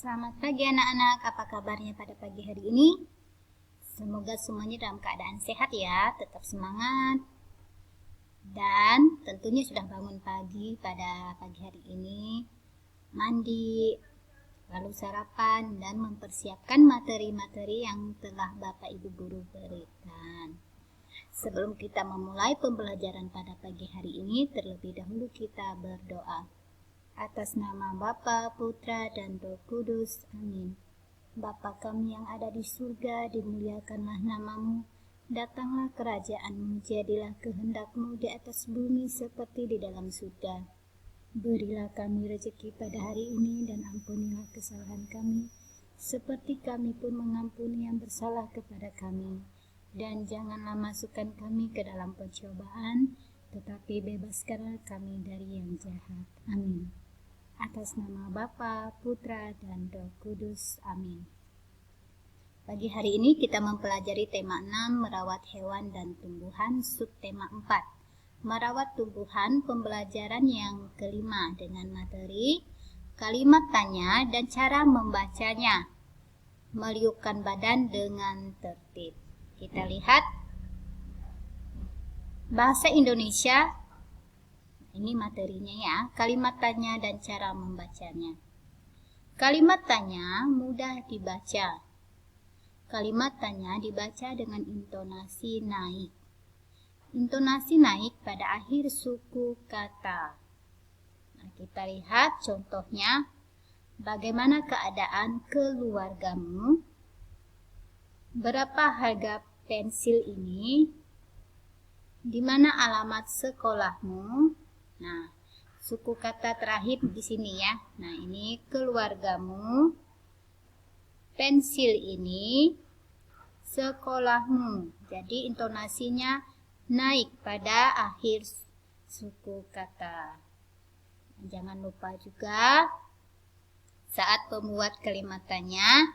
Selamat pagi anak-anak, apa kabarnya pada pagi hari ini? Semoga semuanya dalam keadaan sehat ya, tetap semangat. Dan tentunya sudah bangun pagi pada pagi hari ini, mandi, lalu sarapan dan mempersiapkan materi-materi yang telah Bapak Ibu Guru berikan. Sebelum kita memulai pembelajaran pada pagi hari ini, terlebih dahulu kita berdoa. Atas nama Bapa, Putra, dan Roh Kudus. Amin. Bapa kami yang ada di surga, dimuliakanlah namamu. Datanglah kerajaanmu, jadilah kehendak-mu di atas bumi seperti di dalam surga. Berilah kami rezeki pada hari ini dan ampunilah kesalahan kami, seperti kami pun mengampuni yang bersalah kepada kami. Dan janganlah masukkan kami ke dalam pencobaan, tetapi bebaskanlah kami dari yang jahat. Amin. Atas nama Bapa, Putra, dan Roh Kudus. Amin. Pagi hari ini kita mempelajari tema 6, merawat hewan dan tumbuhan, subtema 4. Merawat tumbuhan, pembelajaran yang kelima dengan materi kalimat tanya dan cara membacanya. Meliukkan badan dengan tertib. Kita lihat bahasa Indonesia. Ini materinya ya, kalimat tanya dan cara membacanya. Kalimat tanya mudah dibaca. Kalimat tanya dibaca dengan intonasi naik. Intonasi naik pada akhir suku kata. Nah, kita lihat contohnya. Bagaimana keadaan keluargamu? Berapa harga pensil ini? Di mana alamat sekolahmu? Nah, suku kata terakhir di sini ya. Nah, ini keluargamu, pensil ini, sekolahmu. Jadi intonasinya naik pada akhir suku kata. Jangan lupa juga saat pembuat kalimat tanya,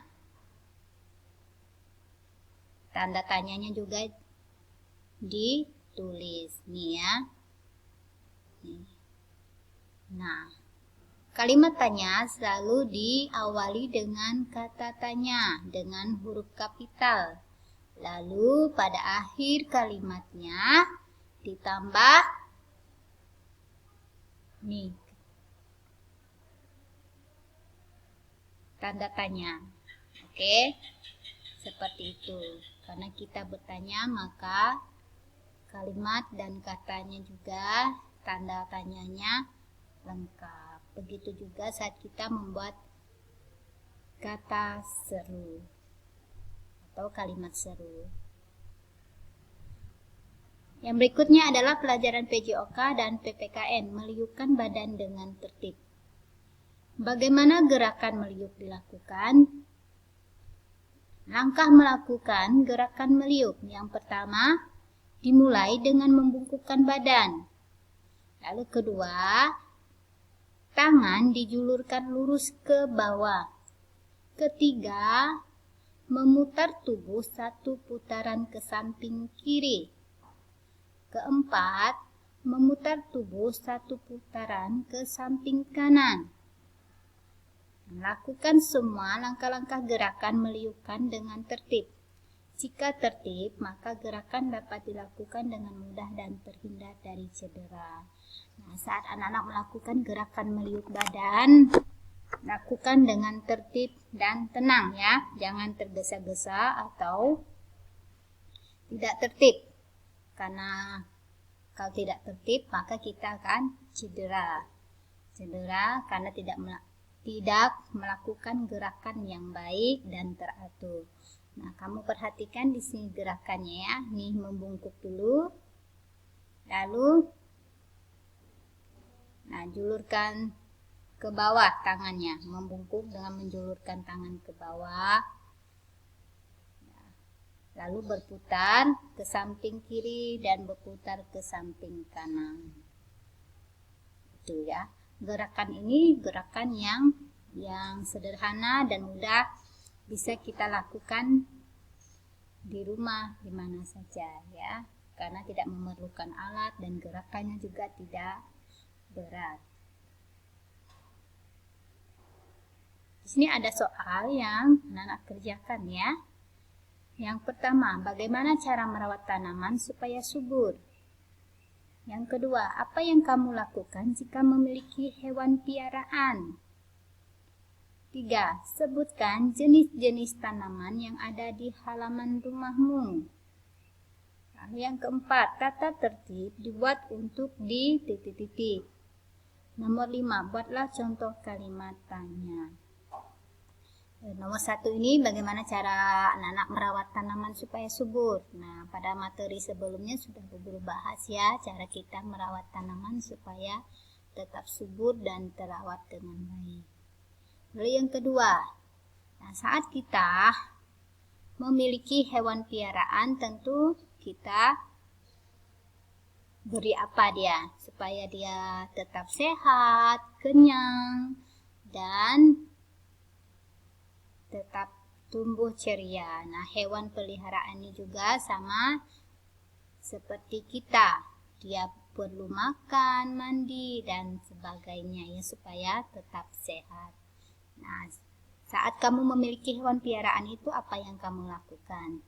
tanda tanyanya juga ditulis nih ya. Nah, kalimat tanya selalu diawali dengan kata tanya dengan huruf kapital. Lalu pada akhir kalimatnya ditambah nih tanda tanya. Oke, seperti itu. Karena kita bertanya, maka kalimat dan katanya juga tanda tanyanya lengkap. Begitu juga saat kita membuat kata seru atau kalimat seru. Yang berikutnya adalah pelajaran PJOK dan PPKN, meliukkan badan dengan tertib. Bagaimana gerakan meliuk dilakukan? Langkah melakukan gerakan meliuk. Yang pertama, dimulai dengan membungkukkan badan. Lalu kedua, tangan dijulurkan lurus ke bawah. Ketiga, memutar tubuh satu putaran ke samping kiri. Keempat, memutar tubuh satu putaran ke samping kanan. Lakukan semua langkah-langkah gerakan meliukkan dengan tertib. Jika tertib, maka gerakan dapat dilakukan dengan mudah dan terhindar dari cedera. Nah, saat anak-anak melakukan gerakan meliuk badan, lakukan dengan tertib dan tenang ya. Jangan tergesa-gesa atau tidak tertib. Karena kalau tidak tertib, maka kita akan cedera. Cedera karena tidak melakukan gerakan yang baik dan teratur. Nah, kamu perhatikan di sini gerakannya ya. Nih membungkuk dulu. Lalu julurkan ke bawah tangannya. Membungkuk dengan menjulurkan tangan ke bawah. Lalu berputar ke samping kiri dan berputar ke samping kanan. Itu ya. Gerakan ini gerakan yang sederhana dan mudah, bisa kita lakukan di rumah di mana saja ya, karena tidak memerlukan alat dan gerakannya juga tidak berat. Di sini ada soal yang anak-anak kerjakan ya. Yang pertama, bagaimana cara merawat tanaman supaya subur? Yang kedua, apa yang kamu lakukan jika memiliki hewan piaraan? 3. Sebutkan jenis-jenis tanaman yang ada di halaman rumahmu. Lalu yang keempat, tata tertib dibuat untuk di titik-titik. Nomor 5, buatlah contoh kalimat tanya. Nomor 1 ini bagaimana cara anak-anak merawat tanaman supaya subur. Nah, pada materi sebelumnya sudah berburu bahas ya cara kita merawat tanaman supaya tetap subur dan terawat dengan baik. Lalu yang kedua, nah saat kita memiliki hewan piaraan tentu kita beri apa dia supaya dia tetap sehat, kenyang, dan tetap tumbuh ceria. Nah, hewan peliharaan ini juga sama seperti kita. Dia perlu makan, mandi, dan sebagainya ya supaya tetap sehat. Nah, saat kamu memiliki hewan piaraan itu apa yang kamu lakukan?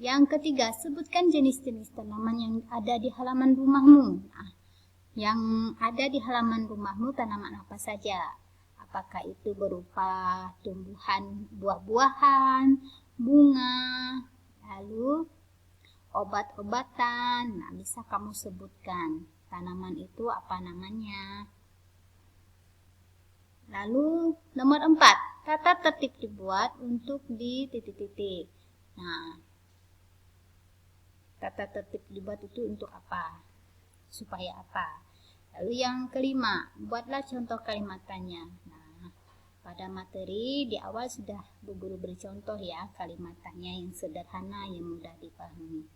Yang ketiga, sebutkan jenis-jenis tanaman yang ada di halaman rumahmu. Nah, yang ada di halaman rumahmu tanaman apa saja? Apakah itu berupa tumbuhan buah-buahan, bunga, lalu obat-obatan. Nah, bisa kamu sebutkan tanaman itu apa namanya. Lalu nomor 4, tata tertib dibuat untuk di titik-titik. Nah, tata tertib dibuat itu untuk apa? Supaya apa? Lalu yang kelima, buatlah contoh kalimat tanya. Nah, pada materi di awal sudah Bu Guru beri contoh ya kalimat tanya yang sederhana yang mudah dipahami.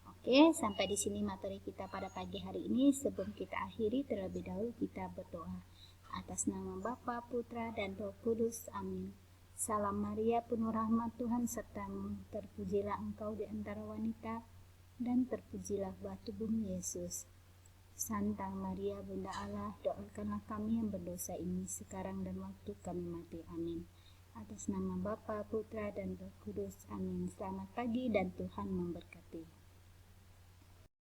Oke, sampai di sini materi kita pada pagi hari ini. Sebelum kita akhiri, terlebih dahulu kita berdoa. Atas nama Bapa, Putra, dan Roh Kudus. Amin. Salam Maria, penuh rahmat Tuhan sertamu. Terpujilah engkau di antara wanita, dan terpujilah buah tubuhmu Yesus. Santa Maria, Bunda Allah, doakanlah kami yang berdosa ini sekarang dan waktu kami mati. Amin. Atas nama Bapa, Putra, dan Roh Kudus. Amin. Selamat pagi dan Tuhan memberkati.